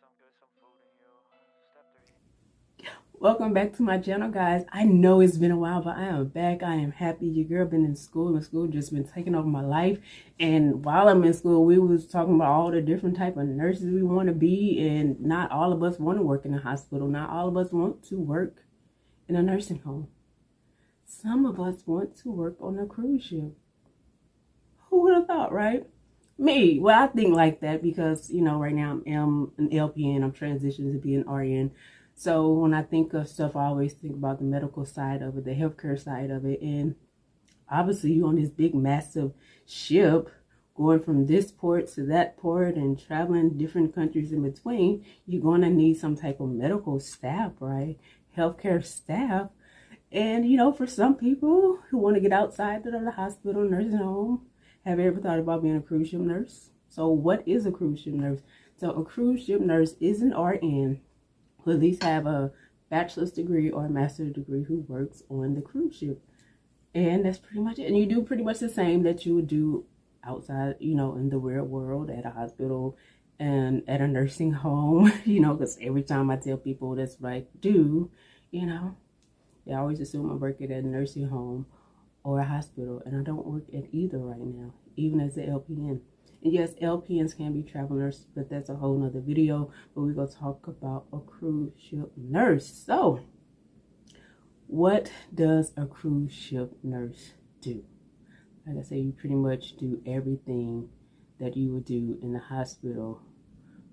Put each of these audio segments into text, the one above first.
some food in you. Step 3. Welcome back to my channel, guys. I know it's been a while, but I am back. I am happy. Your girl been in school, and school just been taking over my life. And while I'm in school, we was talking about all the different type of nurses we want to be, and not all of us want to work in a hospital. Not all of us want to work in a nursing home. Some of us want to work on a cruise ship. Who would have thought, right? Me. Well, I think like that because, right now I'm an LPN. I'm transitioning to be an RN. So when I think of stuff, I always think about the medical side of it, the healthcare side of it. And obviously you on this big, massive ship going from this port to that port and traveling different countries in between, you're going to need some type of medical staff, right? Healthcare staff. And, for some people who want to get outside of the hospital, nursing home, have you ever thought about being a cruise ship nurse? So what is a cruise ship nurse? So a cruise ship nurse is an RN who at least have a bachelor's degree or a master's degree who works on the cruise ship. And that's pretty much it. And you do pretty much the same that you would do outside, in the real world, at a hospital and at a nursing home, because every time I tell people that's what I do, they always assume I work at a nursing home or a hospital, and I don't work at either right now, even as an LPN. And yes, LPNs can be travel nurses, but that's a whole nother video. But we're going to talk about a cruise ship nurse. So, what does a cruise ship nurse do? Like I say, you pretty much do everything that you would do in the hospital,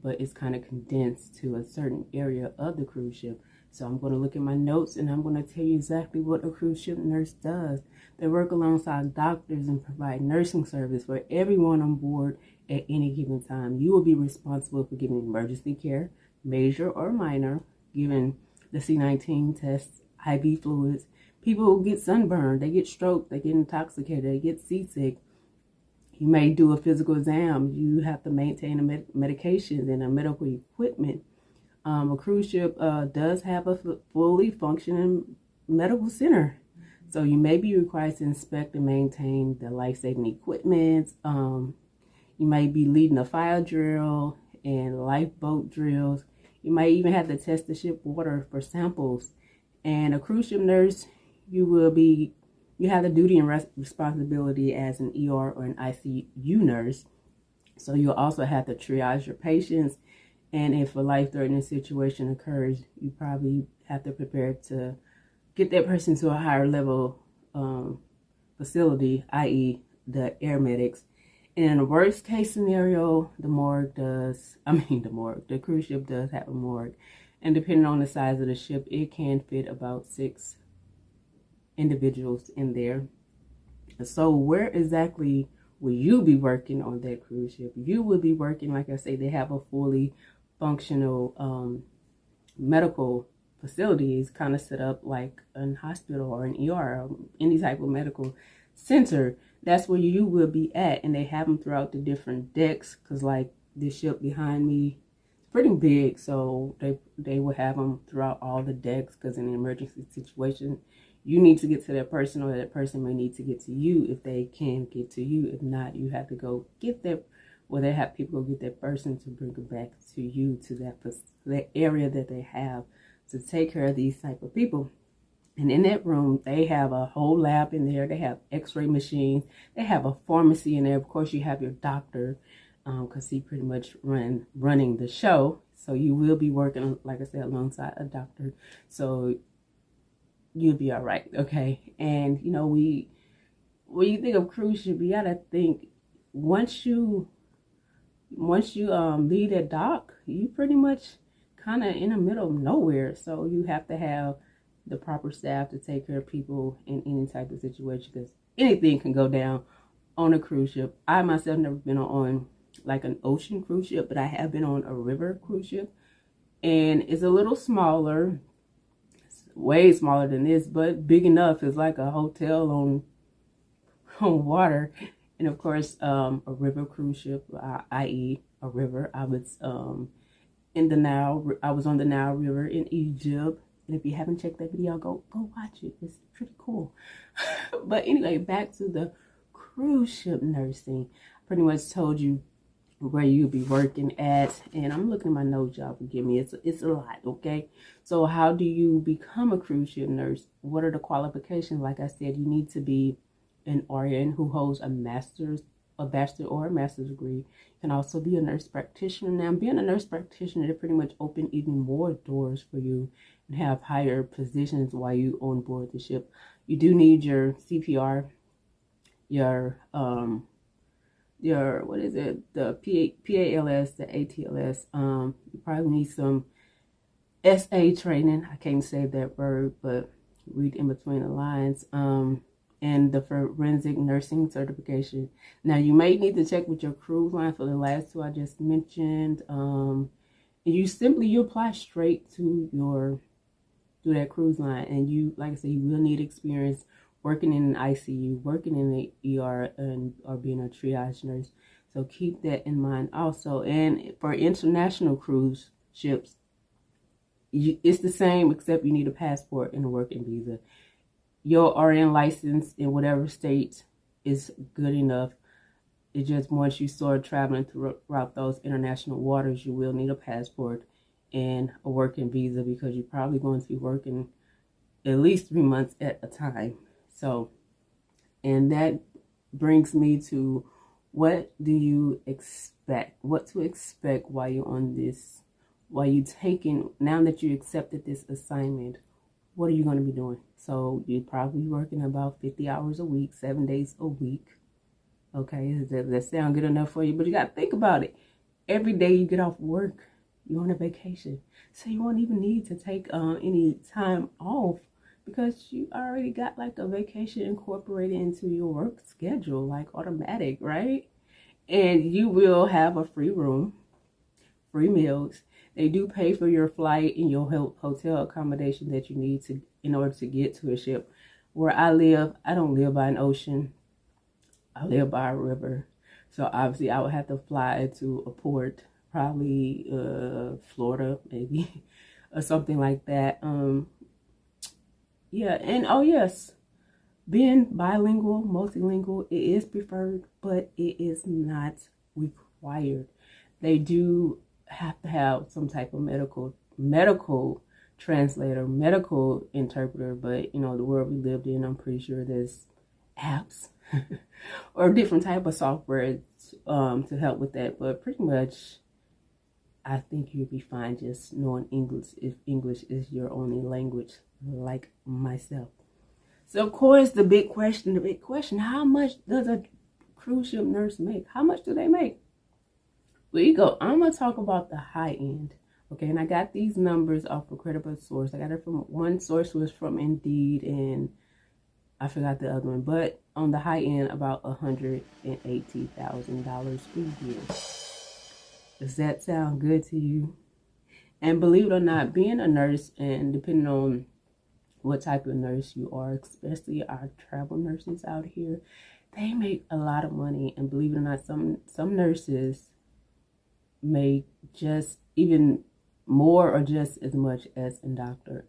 but it's kind of condensed to a certain area of the cruise ship. So I'm going to look at my notes and I'm going to tell you exactly what a cruise ship nurse does. They work alongside doctors and provide nursing service for everyone on board at any given time. You will be responsible for giving emergency care, major or minor, giving the C19 tests, IV fluids. People get sunburned, they get stroke, they get intoxicated, they get seasick. You may do a physical exam. You have to maintain the medications and the medical equipment. A cruise ship does have a fully functioning medical center. So you may be required to inspect and maintain the life-saving equipment. You may be leading a fire drill and lifeboat drills. You might even have to test the ship water for samples. And a cruise ship nurse, you have the duty and responsibility as an ER or an ICU nurse. So you'll also have to triage your patients. And if a life-threatening situation occurs, you probably have to prepare to get that person to a higher level facility, i.e. the air medics. And in a worst case scenario, the cruise ship does have a morgue. And depending on the size of the ship, it can fit about 6 individuals in there. So where exactly will you be working on that cruise ship? You will be working, like I say, they have a fully functional medical facility. Is kind of set up like a hospital or an ER, or any type of medical center. That's where you will be at, and they have them throughout the different decks. Because like this ship behind me, it's pretty big, so they will have them throughout all the decks. Because in an emergency situation, you need to get to that person, or that person may need to get to you if they can get to you. If not, you have to go get that. Well, they have people go get that person to bring it back to you, to that area that they have to take care of these type of people. And in that room, they have a whole lab in there. They have x-ray machines. They have a pharmacy in there. Of course, you have your doctor because he pretty much running the show. So you will be working, like I said, alongside a doctor. So you'll be all right, okay? And, when you think of cruise ship, you got to think, once you leave that dock, you pretty much kind of in the middle of nowhere. So you have to have the proper staff to take care of people in any type of situation, because anything can go down on a cruise ship. I myself never been on like an ocean cruise ship, but I have been on a river cruise ship, and it's a little smaller. It's way smaller than this, but big enough. It's like a hotel on water. And of course, a river cruise ship, i.e. a river. I was in the Nile. I was on the Nile River in Egypt. And if you haven't checked that video, go watch it. It's pretty cool. But anyway, back to the cruise ship nursing. Pretty much told you where you'll be working at. And I'm looking at my notes, y'all forgive me, it's a lot. Okay, so how do you become a cruise ship nurse? What are the qualifications? Like I said, you need to be an RN who holds a bachelor or a master's degree. You can also be a nurse practitioner. Now, being a nurse practitioner, they pretty much open even more doors for you and have higher positions while you on board the ship. You do need your CPR, your what is it, the PALS, the ATLS. You probably need some SA training. I can't say that word, but read in between the lines. And the forensic nursing certification. Now, you may need to check with your cruise line for the last two I just mentioned. You apply straight to that cruise line, and you, like I said, you will need experience working in an ICU, working in the ER, or being a triage nurse. So keep that in mind also. And for international cruise ships, it's the same, except you need a passport and a working visa. Your RN license in whatever state is good enough. It just, once you start traveling throughout those international waters, you will need a passport and a working visa, because you're probably going to be working at least 3 months at a time. So, and that brings me to, what do you expect? What to expect while you're on this, while you taking, now that you accepted this assignment, what are you going to be doing? So you're probably working about 50 hours a week, 7 days a week. Okay, does that sound good enough for you? But you got to think about it. Every day you get off work, you're on a vacation. So you won't even need to take any time off, because you already got like a vacation incorporated into your work schedule, like automatic, right? And you will have a free room, free meals. They do pay for your flight and your hotel accommodation that you need to, in order to get to a ship. Where I live, I don't live by an ocean. I live by a river. So obviously I would have to fly to a port, probably Florida maybe, or something like that. Yeah, and oh yes, being bilingual, multilingual, it is preferred, but it is not required. They do have to have some type of medical translator, medical interpreter, but you know, the world we lived in, I'm pretty sure there's apps or different type of software to help with that. But pretty much, I think you'll be fine just knowing English, if English is your only language, like myself. So of course, the big question, how much does a cruise ship nurse make? How much do they make? Well, you go. I'm going to talk about the high end. Okay, and I got these numbers off a credible source. I got it from, one source was from Indeed, and I forgot the other one. But on the high end, about $180,000 per year. Does that sound good to you? And believe it or not, being a nurse, and depending on what type of nurse you are, especially our travel nurses out here, they make a lot of money. And believe it or not, some nurses make just even more or just as much as a doctor.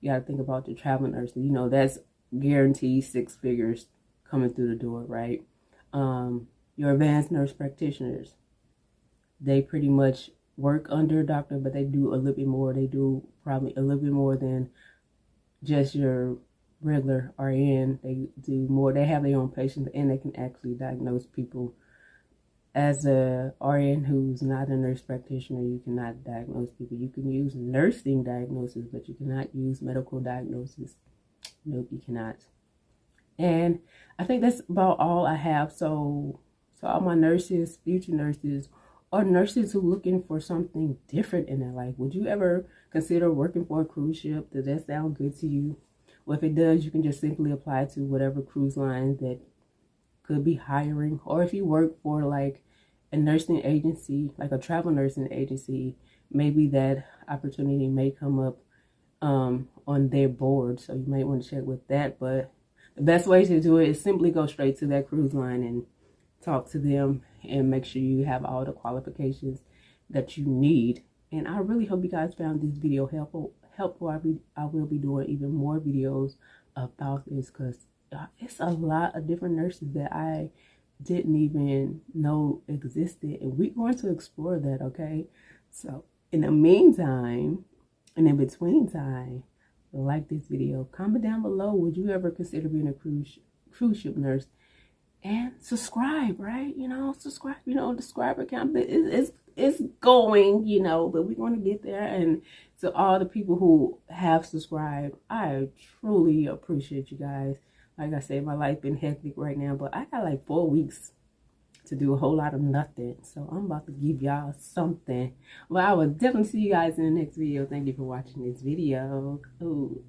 You got to think about the travel nurses. You know, that's guaranteed 6 figures coming through the door, right? Your advanced nurse practitioners, they pretty much work under a doctor, but they do a little bit more. They do probably a little bit more than just your regular RN. They do more. They have their own patients, and they can actually diagnose people. As a RN who's not a nurse practitioner, you cannot diagnose people. You can use nursing diagnosis, but you cannot use medical diagnosis. Nope, you cannot. And I think that's about all I have. So all my nurses, future nurses, or nurses who are looking for something different in their life, would you ever consider working for a cruise ship? Does that sound good to you? Well, if it does, you can just simply apply to whatever cruise line that could be hiring. Or if you work for like a nursing agency, like a travel nursing agency, maybe that opportunity may come up on their board. So you might want to check with that. But the best way to do it is simply go straight to that cruise line and talk to them and make sure you have all the qualifications that you need. And I really hope you guys found this video helpful. I will be doing even more videos about this, because it's a lot of different nurses that I didn't even know existed, and we're going to explore that. Okay, so in the meantime, and in between time, like this video, comment down below, would you ever consider being a cruise ship nurse? And subscribe, right? Subscribe, the subscriber count, but it's going, but we're going to get there. And to all the people who have subscribed, I truly appreciate you guys. Like I said, my life been hectic right now, but I got like 4 weeks to do a whole lot of nothing. So I'm about to give y'all something. Well, I will definitely see you guys in the next video. Thank you for watching this video. Ooh.